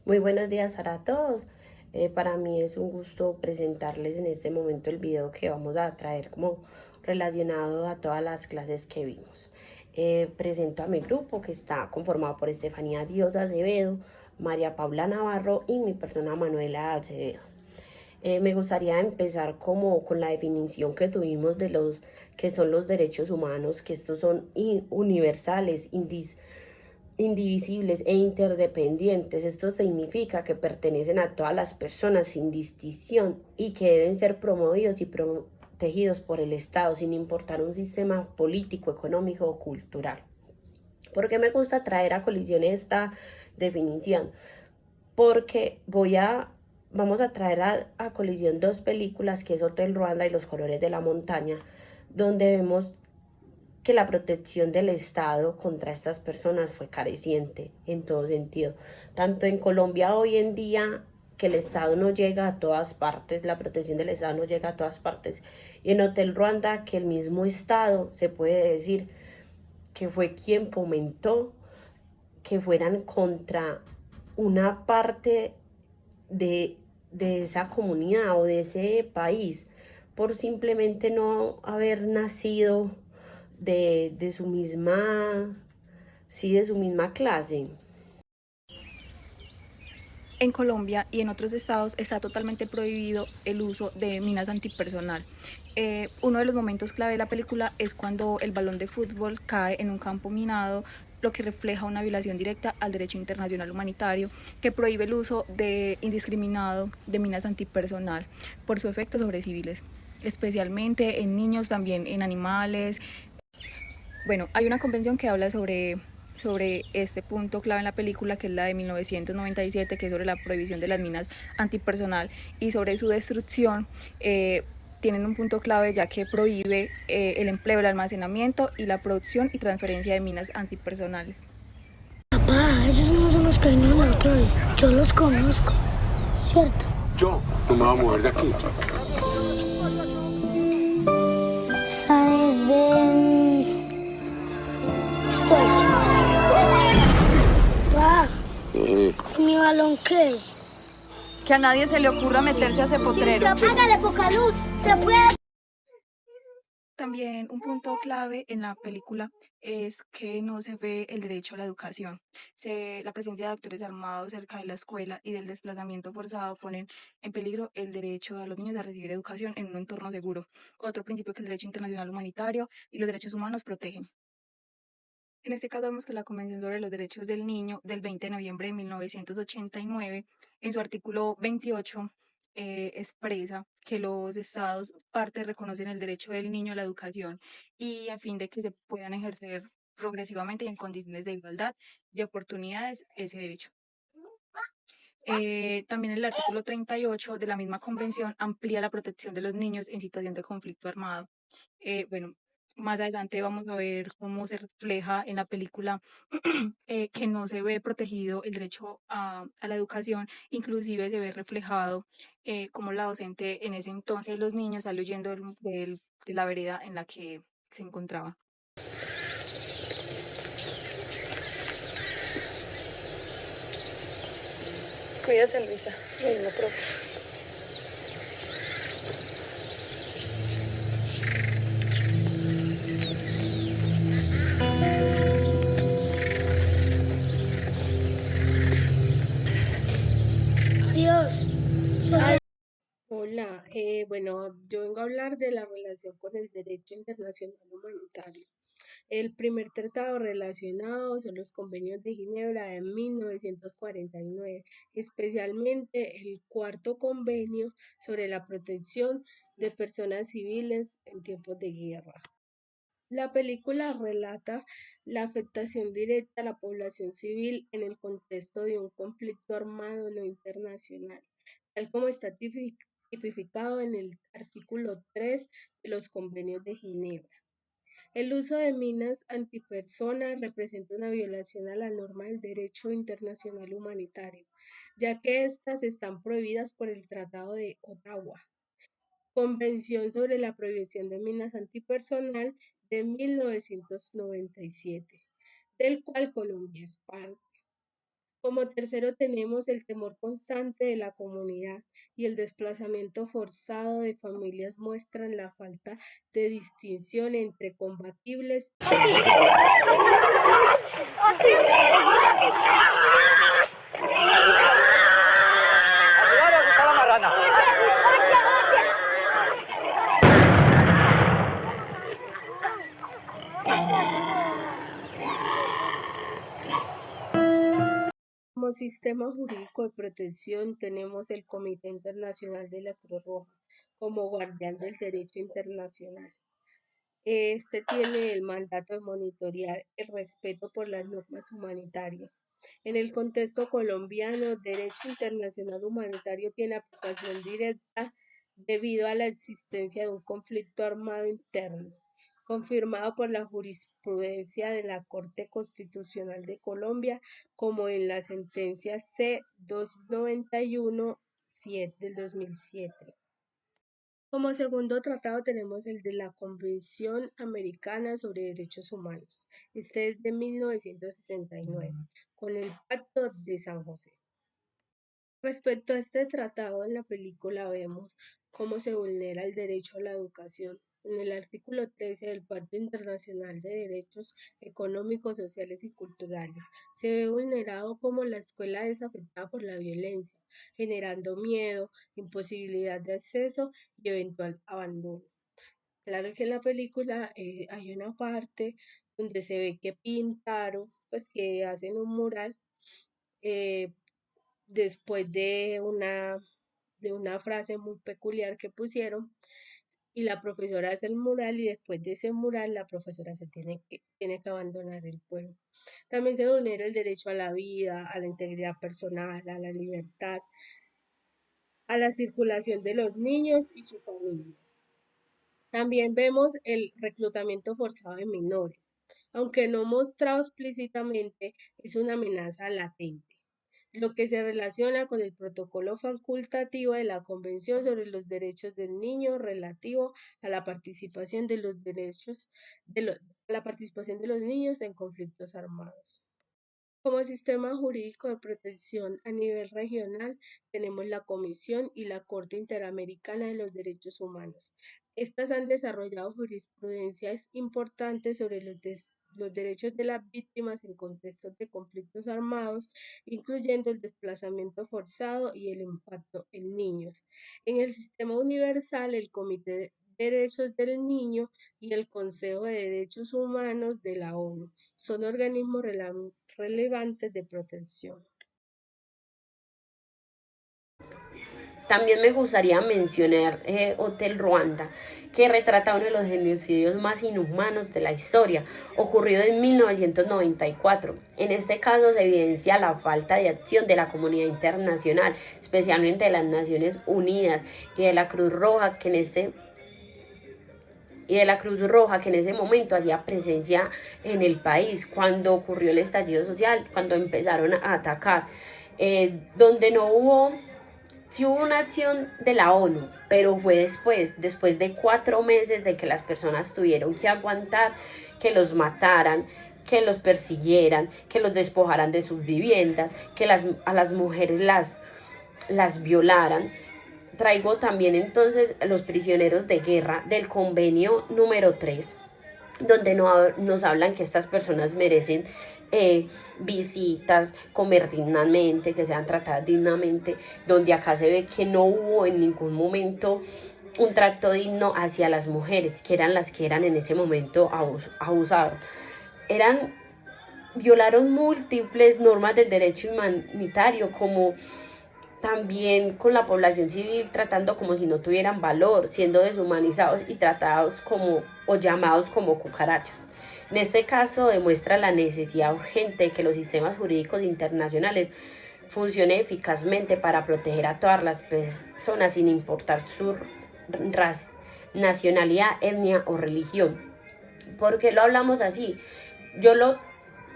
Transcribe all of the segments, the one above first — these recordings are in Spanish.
Muy buenos días para todos. Para mí es un gusto presentarles en este momento el video que vamos a traer como relacionado a todas las clases que vimos. Presento a mi grupo que está conformado por Estefanía Díaz Acevedo, María Paula Navarro y mi persona Manuela Acevedo. Me gustaría empezar como con la definición que tuvimos de los que son los derechos humanos, que estos son universales, indivisibles e interdependientes. Esto significa que pertenecen a todas las personas sin distinción y que deben ser promovidos y protegidos por el Estado sin importar un sistema político, económico o cultural. ¿Por qué me gusta traer a colisión esta definición? Porque vamos a traer a colisión dos películas, que es Hotel Ruanda y Los Colores de la Montaña, donde vemos que la protección del Estado contra estas personas fue careciente en todo sentido. Tanto en Colombia hoy en día, que el Estado no llega a todas partes, la protección del Estado no llega a todas partes. Y en Hotel Ruanda, que el mismo Estado se puede decir que fue quien fomentó que fueran contra una parte de esa comunidad o de ese país por simplemente no haber nacido de su misma, sí, de su misma clase. En Colombia y en otros estados está totalmente prohibido el uso de minas antipersonal. Uno de los momentos clave de la película es cuando el balón de fútbol cae en un campo minado, lo que refleja una violación directa al derecho internacional humanitario que prohíbe el uso indiscriminado de minas antipersonal por su efecto sobre civiles, especialmente en niños, también en animales. Bueno, hay una convención que habla sobre este punto clave en la película, que es la de 1997, que es sobre la prohibición de las minas antipersonal y sobre su destrucción. Tienen un punto clave ya que prohíbe el empleo, el almacenamiento y la producción y transferencia de minas antipersonales. Papá, esos no son los que vinieron la otra vez. Yo los conozco, ¿cierto? Yo no me voy a mover de aquí. ¿Sabes de historia? Pa, ¿mi balón qué? Que a nadie se le ocurra meterse a ese potrero. Hágale poca luz, se puede. También un punto clave en la película es que no se ve el derecho a la educación. La presencia de actores armados cerca de la escuela y del desplazamiento forzado ponen en peligro el derecho de los niños a recibir educación en un entorno seguro. Otro principio que el derecho internacional humanitario y los derechos humanos protegen. En este caso vemos que la Convención sobre los Derechos del Niño del 20 de noviembre de 1989, en su artículo 28, expresa que los estados partes reconocen el derecho del niño a la educación y a fin de que se puedan ejercer progresivamente y en condiciones de igualdad de oportunidades ese derecho. También el artículo 38 de la misma convención amplía la protección de los niños en situación de conflicto armado. Bueno, más adelante vamos a ver cómo se refleja en la película que no se ve protegido el derecho a la educación, inclusive se ve reflejado como la docente en ese entonces los niños salió huyendo de la vereda en la que se encontraba. Cuídese, Luisa. Bueno, profe. Adiós. Hola, bueno, yo vengo a hablar de la relación con el derecho internacional humanitario. El primer tratado relacionado son los convenios de Ginebra de 1949, especialmente el cuarto convenio sobre la protección de personas civiles en tiempos de guerra. La película relata la afectación directa a la población civil en el contexto de un conflicto armado no internacional, tal como está tipificado en el artículo 3 de los convenios de Ginebra. El uso de minas antipersona representa una violación a la norma del derecho internacional humanitario, ya que éstas están prohibidas por el Tratado de Ottawa, Convención sobre la Prohibición de Minas Antipersonal de 1997, del cual Colombia es parte. Como tercero tenemos el temor constante de la comunidad y el desplazamiento forzado de familias muestran la falta de distinción entre combatibles. Como sistema jurídico de protección tenemos el Comité Internacional de la Cruz Roja como guardián del derecho internacional. Este tiene el mandato de monitorear el respeto por las normas humanitarias. En el contexto colombiano, derecho internacional humanitario tiene aplicación directa debido a la existencia de un conflicto armado interno, confirmado por la jurisprudencia de la Corte Constitucional de Colombia, como en la sentencia C-291-7 del 2007. Como segundo tratado tenemos el de la Convención Americana sobre Derechos Humanos. Este es de 1969, con el Pacto de San José. Respecto a este tratado, en la película vemos cómo se vulnera el derecho a la educación. En el artículo 13 del Pacto Internacional de Derechos Económicos, Sociales y Culturales, se ve vulnerado como la escuela es afectada por la violencia, generando miedo, imposibilidad de acceso y eventual abandono. Claro que en la película hay una parte donde se ve que pintaron, pues que hacen un mural después de una frase muy peculiar que pusieron, y la profesora hace el mural y después de ese mural la profesora tiene que abandonar el pueblo. También se vulnera el derecho a la vida, a la integridad personal, a la libertad, a la circulación de los niños y sus familias. También vemos el reclutamiento forzado de menores, aunque no mostrado explícitamente, es una amenaza latente, lo que se relaciona con el protocolo facultativo de la Convención sobre los Derechos del Niño relativo a la participación de los niños en conflictos armados. Como sistema jurídico de protección a nivel regional, tenemos la Comisión y la Corte Interamericana de los Derechos Humanos. Estas han desarrollado jurisprudencias importantes sobre los derechos de las víctimas en contextos de conflictos armados, incluyendo el desplazamiento forzado y el impacto en niños. En el sistema universal, el Comité de Derechos del Niño y el Consejo de Derechos Humanos de la ONU son organismos relevantes de protección. También me gustaría mencionar Hotel Ruanda, que retrata uno de los genocidios más inhumanos de la historia, ocurrido en 1994. En este caso se evidencia la falta de acción de la comunidad internacional, especialmente de las Naciones Unidas y de la Cruz Roja, que en ese momento hacía presencia en el país cuando ocurrió el estallido social, cuando empezaron a atacar, donde no hubo... Sí hubo una acción de la ONU, pero fue después de 4 meses de que las personas tuvieron que aguantar que los mataran, que los persiguieran, que los despojaran de sus viviendas, que a las mujeres las violaran. Traigo también entonces los prisioneros de guerra del convenio número 3, donde nos hablan que estas personas merecen visitas, comer dignamente, que sean tratadas dignamente, donde acá se ve que no hubo en ningún momento un trato digno hacia las mujeres, que eran las que eran en ese momento abusadas. Violaron múltiples normas del derecho humanitario, como también con la población civil, tratando como si no tuvieran valor, siendo deshumanizados y tratados o llamados como cucarachas. En este caso demuestra la necesidad urgente de que los sistemas jurídicos internacionales funcionen eficazmente para proteger a todas las personas sin importar su nacionalidad, etnia o religión. ¿Por qué lo hablamos así? Yo lo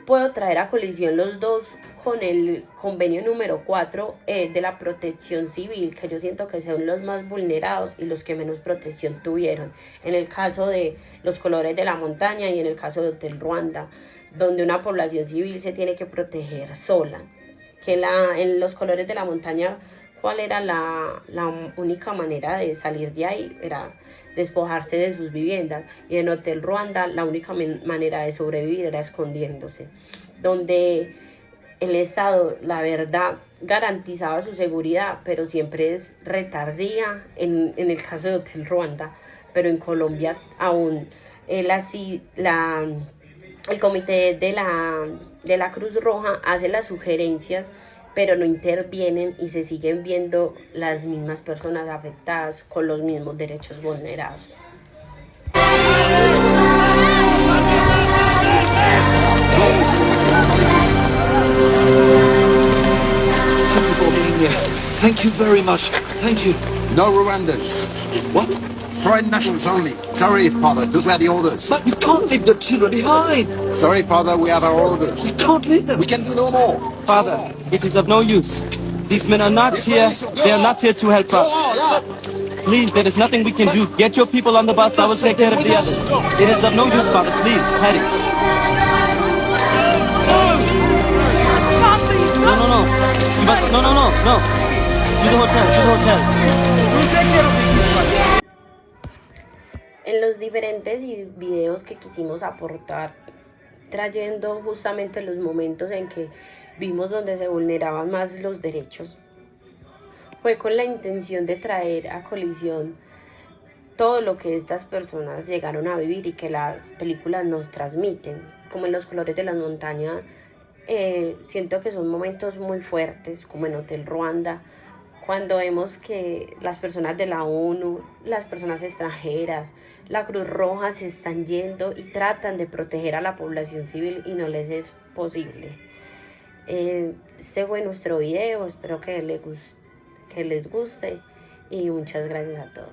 puedo traer a colisión los dos con el convenio número 4 de la protección civil, que yo siento que son los más vulnerados y los que menos protección tuvieron. En el caso de los colores de la montaña y en el caso de Hotel Ruanda, donde una población civil se tiene que proteger sola, que en los colores de la montaña, cuál era la única manera de salir de ahí, era despojarse de sus viviendas, y en Hotel Ruanda la única manera de sobrevivir era escondiéndose, donde el Estado, la verdad, garantizaba su seguridad, pero siempre es retardía en el caso de Hotel Ruanda, pero en Colombia aún el comité de la Cruz Roja hace las sugerencias, pero no intervienen y se siguen viendo las mismas personas afectadas con los mismos derechos vulnerados. Thank you for being here. Thank you very much. Thank you. No Rwandans. What? Foreign nationals only. Sorry, Father. Those were the orders. But you can't leave the children behind. Sorry, Father. We have our orders. We can't leave them. We can do no more. Father, it is of no use. These men are not here. They are not here to help us. Please, there is nothing we can do. Get your people on the bus. I will take care of the others. It is of no use, Father. Please, hurry. No. You must, no. To the hotel. We'll take care of it. En los diferentes videos que quisimos aportar, trayendo justamente los momentos en que vimos donde se vulneraban más los derechos, fue con la intención de traer a colisión todo lo que estas personas llegaron a vivir y que las películas nos transmiten, como en Los colores de las montañas. Siento que son momentos muy fuertes, como en Hotel Ruanda, cuando vemos que las personas de la ONU, las personas extranjeras, la Cruz Roja se están yendo y tratan de proteger a la población civil y no les es posible. Este fue nuestro video, espero que les guste y muchas gracias a todos.